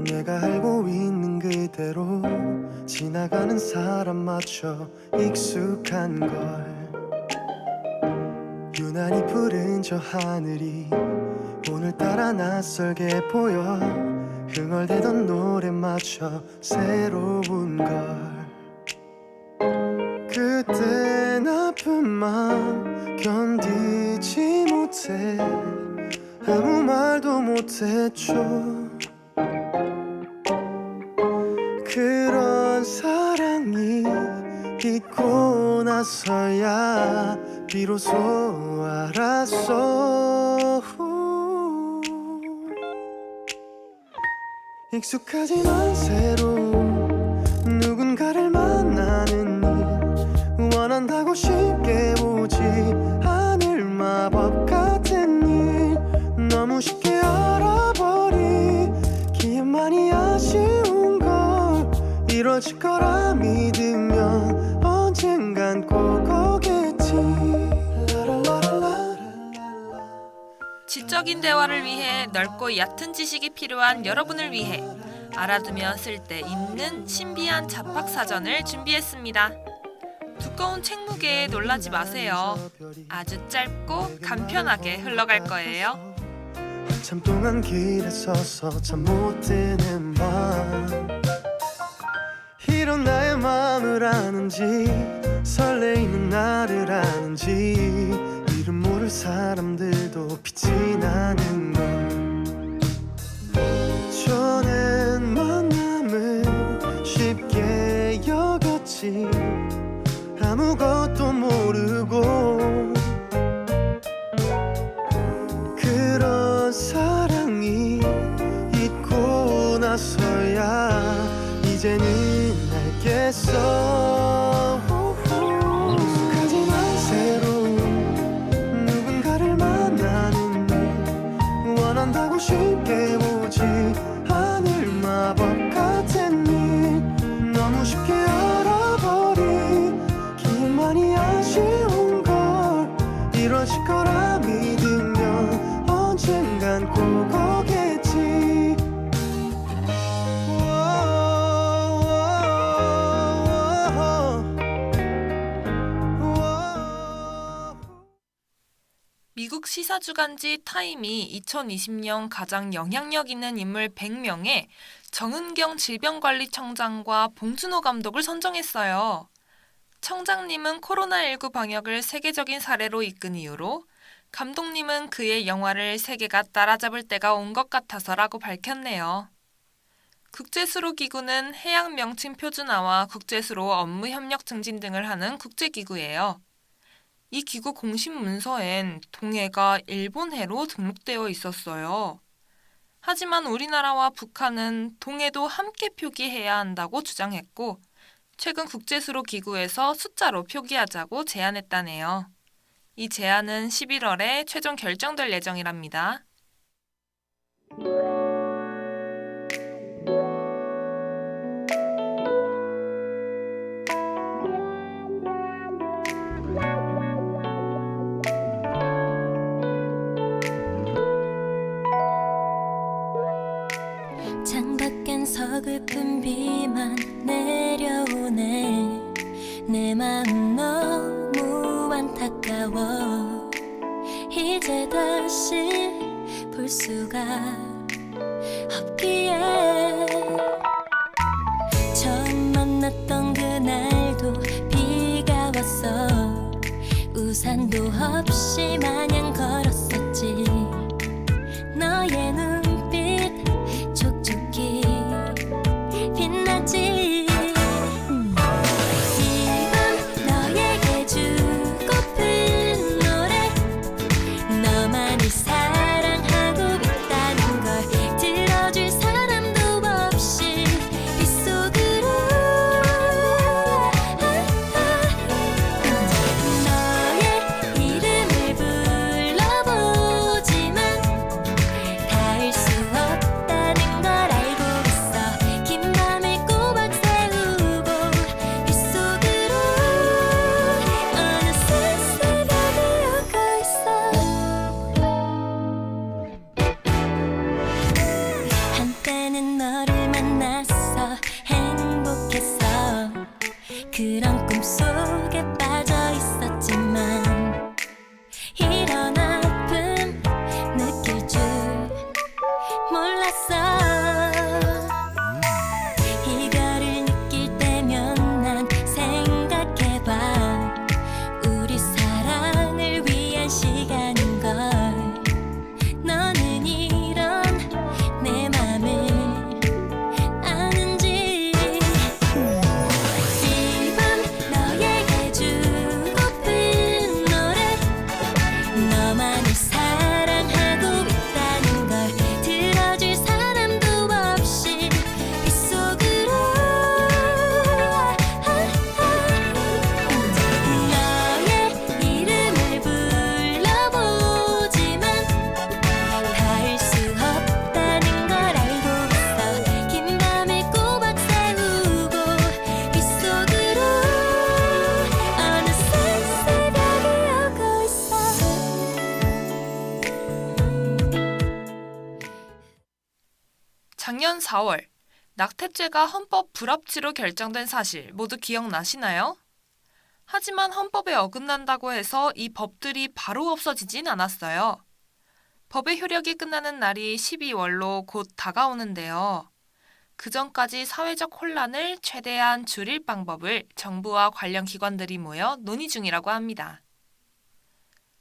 내가 알고 있는 그대로 지나가는 사람마저 익숙한 걸 유난히 푸른 저 하늘이 오늘따라 낯설게 보여 흥얼대던 노래마저 새로운 걸 그땐 아픈 마음 견디지 못해 아무 말도 못했죠 그런 사랑이 있고 나서야 비로소 알았어 익숙하지만 새로운 누군가를 만나는 일 원한다고 쉽게 오지 않을 마법 같은 일 너무 쉽게 알아버리기에 많이 아쉬운 걸 이뤄질 거라 믿으면 언젠간 꼭 오겠지 지적인 대화를 위해 넓고 얕은 지식이 필요한 여러분을 위해 알아두면 쓸데 있는 신비한 잡학사전을 준비했습니다. 두꺼운 책 무게에 놀라지 마세요. 아주 짧고 간편하게 흘러갈 거예요. 한참 동안 길에 서서 잠 못 드는 밤 이런 나의 마음을 아는지 설레이는 나를 아는지 이름 모를 사람들도 빛이 나는 걸 전엔 만남을 쉽게 여겼지 아무것도 모르고 그런 사랑이 있고 나서야 이제는 알겠어 익숙하지만 새로운 누군가를 만나는 일 원한다고 쉽게 오지 않을 마법 같은 일 너무 쉽게 알아버리기에 많이 아쉬운 걸 이뤄질 거라 믿으면 언젠간 꼭 오겠지 미국 시사주간지 타임이 2020년 가장 영향력 있는 인물 100명에 정은경 질병관리청장과 봉준호 감독을 선정했어요. 청장님은 코로나19 방역을 세계적인 사례로 이끈 이유로 감독님은 그의 영화를 세계가 따라잡을 때가 온 것 같아서라고 밝혔네요. 국제수로기구는 해양 명칭 표준화와 국제수로 업무 협력 증진 등을 하는 국제기구예요. 이 기구 공식 문서엔 동해가 일본해로 등록되어 있었어요. 하지만 우리나라와 북한은 동해도 함께 표기해야 한다고 주장했고 최근 국제수로기구에서 숫자로 표기하자고 제안했다네요. 이 제안은 11월에 최종 결정될 예정이랍니다. 창밖엔 서글픈 비만 내려오네 내 마음 너무 안타까워 이제 다시 볼 수가 없기에 처음 만났던 그날도 비가 왔어 우산도 없이 마냥 걸었었지 너의 눈빛 촉촉히 빛나지 이건 너에게 주고픈 노래 너만을 사랑하고 있다는 걸 들어줄 사람도 없이 빗속으로 너의 이름을 2000년 4월, 낙태죄가 헌법 불합치로 결정된 사실 모두 기억나시나요? 하지만 헌법에 어긋난다고 해서 이 법들이 바로 없어지진 않았어요. 법의 효력이 끝나는 날이 12월로 곧 다가오는데요. 그 전까지 사회적 혼란을 최대한 줄일 방법을 정부와 관련 기관들이 모여 논의 중이라고 합니다.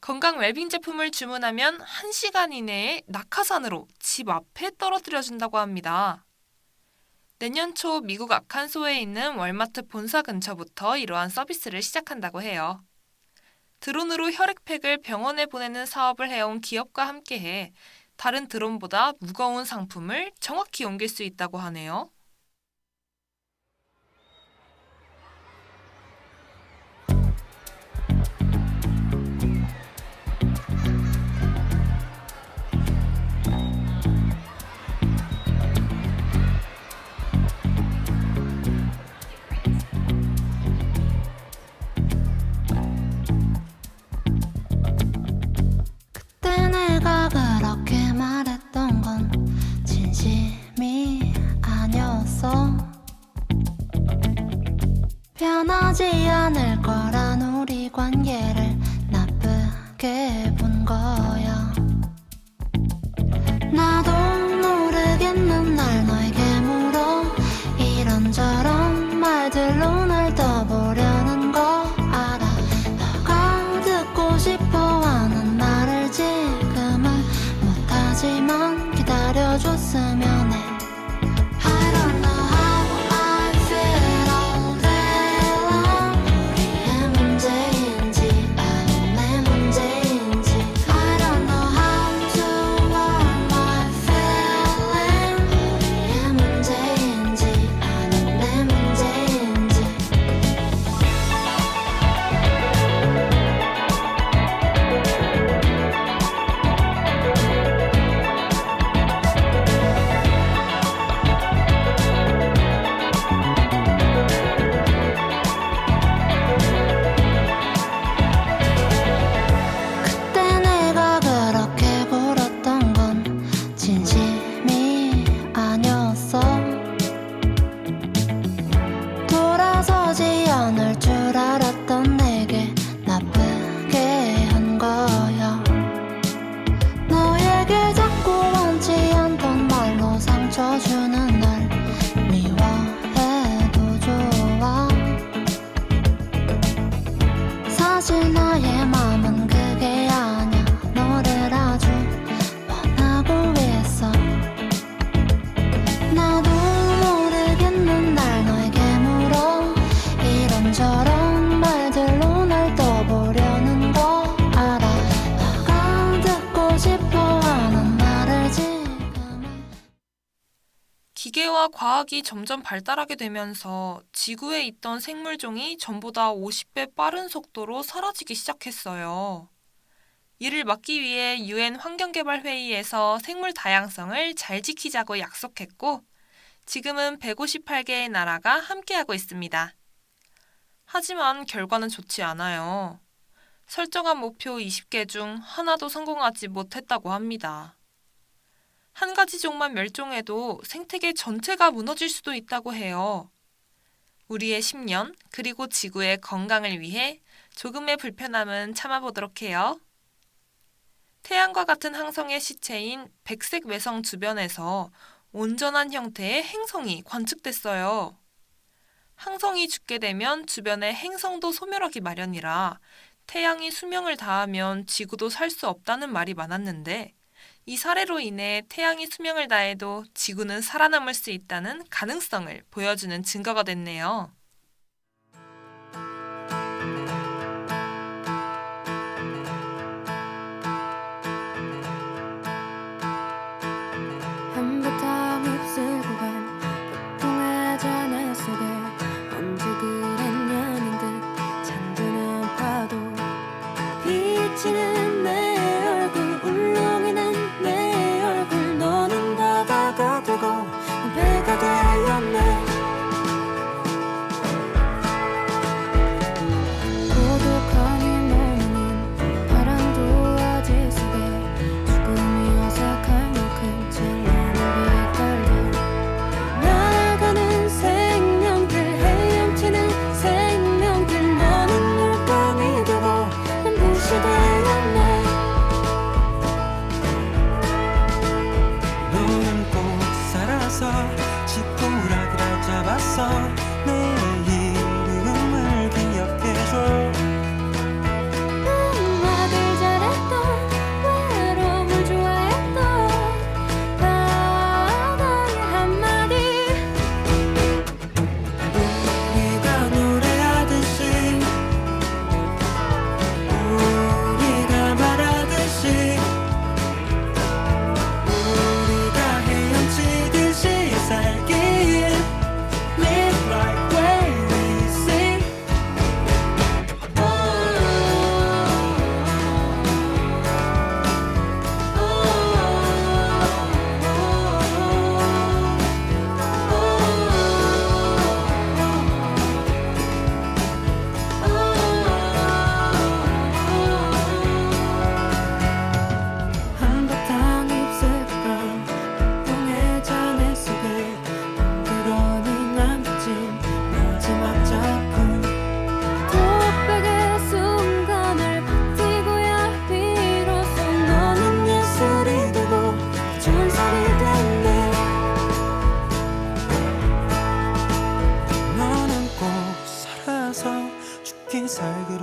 건강 웰빙 제품을 주문하면 1시간 이내에 낙하산으로 집 앞에 떨어뜨려준다고 합니다. 내년 초 미국 아칸소에 있는 월마트 본사 근처부터 이러한 서비스를 시작한다고 해요. 드론으로 혈액팩을 병원에 보내는 사업을 해온 기업과 함께해 다른 드론보다 무거운 상품을 정확히 옮길 수 있다고 하네요. 그때 내가 그렇게 말했던 건 진심이 아니었어. 변하지 않을 거란 우리 관계를 나쁘게 본 거야. 나도 모르겠는 날 너에게 물어 이런저런 말들로 날 떠보려는 거 알아. 너가 듣고 싶어 하는 말을 지금은 못하지만 기다려줬으면 해. I don't know how I feel all day long. 우리의 문제인지 아님 내 문제인지 I don't know how to warm my feeling. 우리의 문제인지 아님 내 문제인지 그때 내가 그렇게 굴었던 건 진심이 아니었어. 돌아서지 않을 줄 알았던 내게 나쁘게 한 거야. 너에게 자꾸 원치 않던 말로 상처 주는 날 미워해도 좋아. 사실 나의 맘은 그게 아냐. 너를 아주 원하고 있어. 나도 모르겠는 날 너에게 물어 이런저런 말들로 날 떠보려는 거 알아. 너가 듣고 싶어 하는 말을 지금은 기계와 과학이 점점 발달하게 되면서 지구에 있던 생물종이 전보다 50배 빠른 속도로 사라지기 시작했어요. 이를 막기 위해 UN 환경개발회의에서 생물 다양성을 잘 지키자고 약속했고, 지금은 158개의 나라가 함께하고 있습니다. 하지만 결과는 좋지 않아요. 설정한 목표 20개 중 하나도 성공하지 못했다고 합니다. 한 가지 종만 멸종해도 생태계 전체가 무너질 수도 있다고 해요. 우리의 10년, 그리고 지구의 건강을 위해 조금의 불편함은 참아보도록 해요. 태양과 같은 항성의 시체인 백색 외성 주변에서 온전한 형태의 행성이 관측됐어요. 항성이 죽게 되면 주변의 행성도 소멸하기 마련이라 태양이 수명을 다하면 지구도 살 수 없다는 말이 많았는데, 이 사례로 인해 태양이 수명을 다해도 지구는 살아남을 수 있다는 가능성을 보여주는 증거가 됐네요. 한바탕 입술 구간 보통의 잔해 속에 언제 그랬냐는 듯 잠드는 파도 비치는 내 얼굴 울렁이는 내 얼굴 너는 바다가 되고 난 배가 되었네.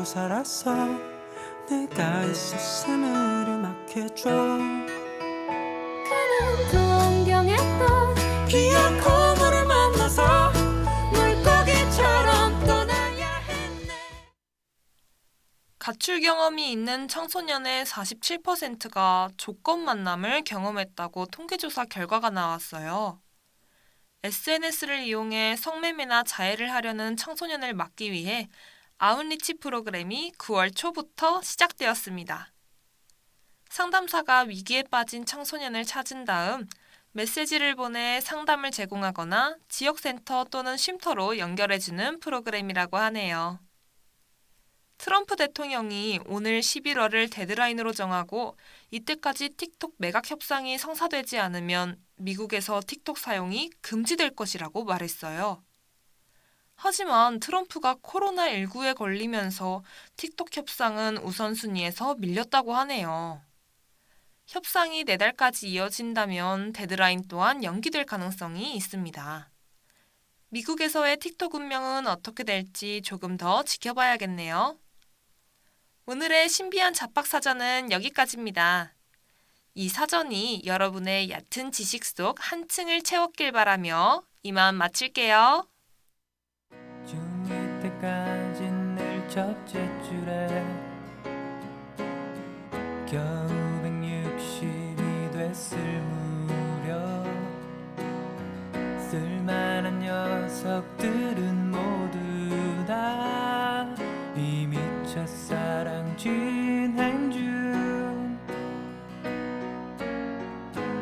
살았어. 내가 있었음을 음악해줘. 그는 또 안경했던 귀한 고물을 만나서 물고기처럼 떠나야 했네. 가출 경험이 있는 청소년의 47%가 조건 만남을 경험했다고 통계조사 결과가 나왔어요. SNS를 이용해 성매매나 자해를 하려는 청소년을 막기 위해 아웃리치 프로그램이 9월 초부터 시작되었습니다. 상담사가 위기에 빠진 청소년을 찾은 다음 메시지를 보내 상담을 제공하거나 지역센터 또는 쉼터로 연결해주는 프로그램이라고 하네요. 트럼프 대통령이 오늘 11월을 데드라인으로 정하고 이때까지 틱톡 매각 협상이 성사되지 않으면 미국에서 틱톡 사용이 금지될 것이라고 말했어요. 하지만 트럼프가 코로나19에 걸리면서 틱톡 협상은 우선순위에서 밀렸다고 하네요. 협상이 내달까지 이어진다면 데드라인 또한 연기될 가능성이 있습니다. 미국에서의 틱톡 운명은 어떻게 될지 조금 더 지켜봐야겠네요. 오늘의 신비한 잡박사전은 여기까지입니다. 이 사전이 여러분의 얕은 지식 속 한층을 채웠길 바라며 이만 마칠게요. 중2 때까진 늘 첫째 줄에 겨우 160이 됐을 무렵 쓸만한 녀석들은 모두 다 이미 첫사랑 진행 중.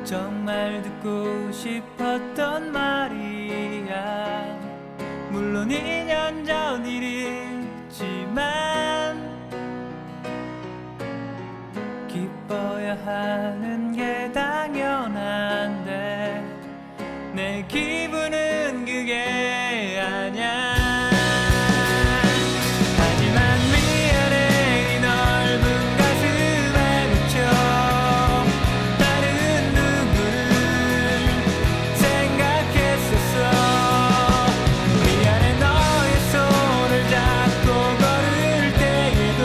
정말 듣고 싶었던 말이야. 물론 2년 전 일이지만 기뻐야 하는 게 당연한데 내 기분은 그게 아냐. 하지만 미안해 이 넓은 가슴에 묻혀 다른 누구를 생각했었어. 미안해 너의 손을 잡고 걸을 때에도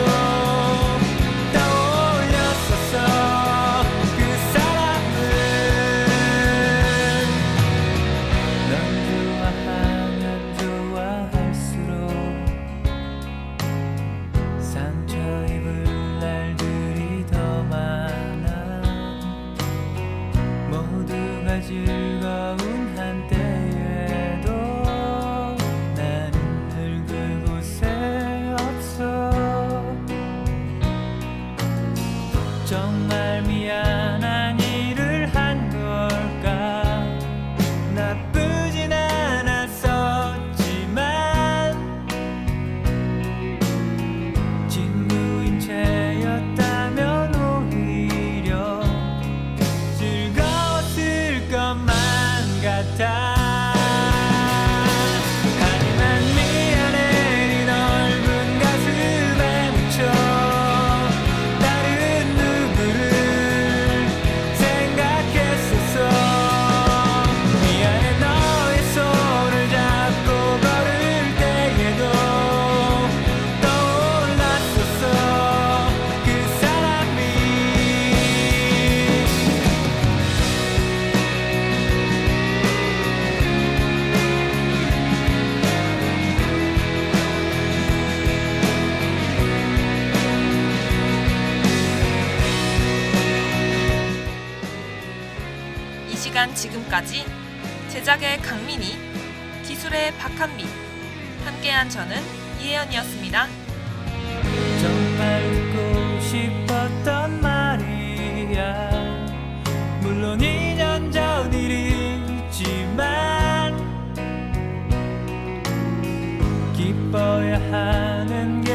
떠올렸었어. 그 사람을 넌 좋아하면 좋아할수록 상처 입을 날들이 더 많아. 모두가 즐거운 한때에도 나는 늘 그곳에 없어. 정말 미안한 일을 한 걸까. 나쁘진 않았었지만 친구인 채였다면 오히려 즐거웠을 것만 같아. 하지만 미안해 이 넓은 가슴에 묻혀 다른 누구를 생각했었어. 미안해 너의 손을 잡고 걸을 때에도 떠올랐었어. 그 사람이. 이 시간 지금까지 제작의 강민희, 기술의 박한미, 함께한 저는 이혜연이었습니다. 정말 듣고 싶었던 말이야. 물론 2년 전 일이지만 기뻐야 하는 게